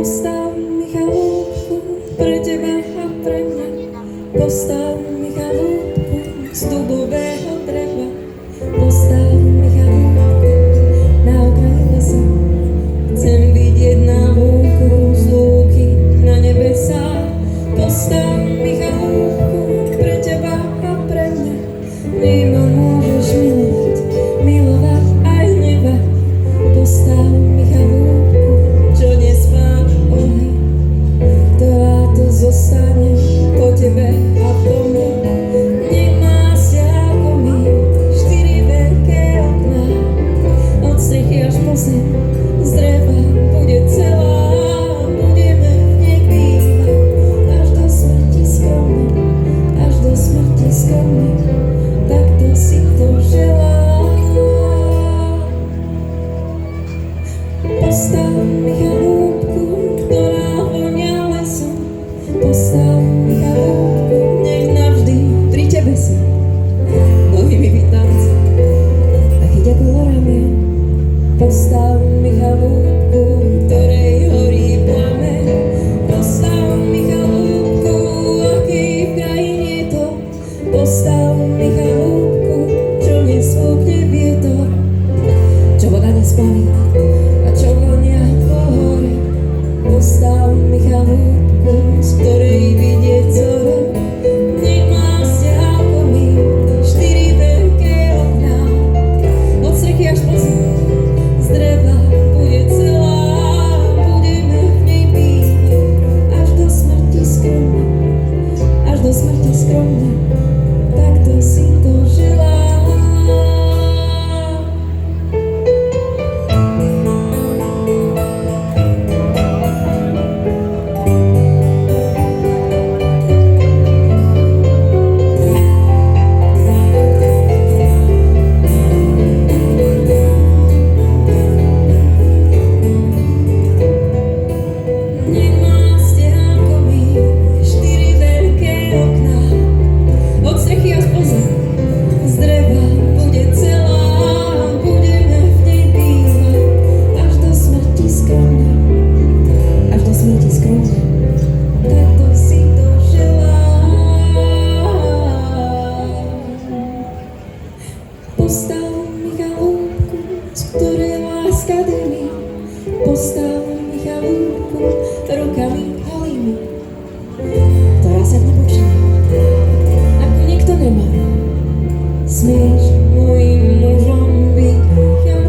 Postav mi chalúbku pre teba a pre mňa. Postav mi chalúbku z dubového dreva. Postav mi chalúbku na okraji lesa. Chcem vidieť na lúku z lúky na nebesá. Postav mi chalúbku pre teba a pre mňa. Ty ma môžeš milovať aj z neba. Postav mi chalúbku, čo nespá oheň. To a to zostane po tebe a po mne. Nech má ako my 4 veľké okná. Od strechy až po zem z dreva bude celá. Budeme v nej bývať až do smrti skromne. Až do smrti skromne. Takto si to želám. Postav mi chalúbku, ktorá vonia lesom. Postav mi chalúbku, nech navždy pri tebe som. Nohy mi vytanci, a chyť ako loramie. Postav mi chalúbku, ktorej horí plameň. Postav mi chalúbku, aký v krajine to. Postav mi chalúbku, čo nesfúkne vietor. Čo voda nesplaví a čo vonia po hore. Postav mi chalúbku, z ktorej vidieť zore. Nech má ako my 4 veľké okná. Od strechy až po zem z dreva bude celá. Budeme v nej bývať až do smrti skromne. Až do smrti skromne. Takto si to želám. Nech má ako my 4 veľké okná. Od strechy až po zem z dreva bude celá. Budeme v nej bývať až do smrti skromne. Až do smrti skromne. Takto si to želám. Postav mi chalúbku, z ktorej láska dymí. Postav mi chalúbku rukami holými, ktorá sa nepočína, ako nikto nemá. Smieš mojím mužom byť, ja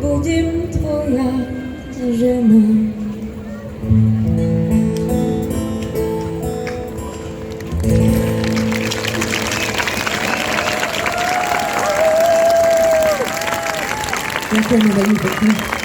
budem tvoja žena. Ďakujeme veľmi pekne.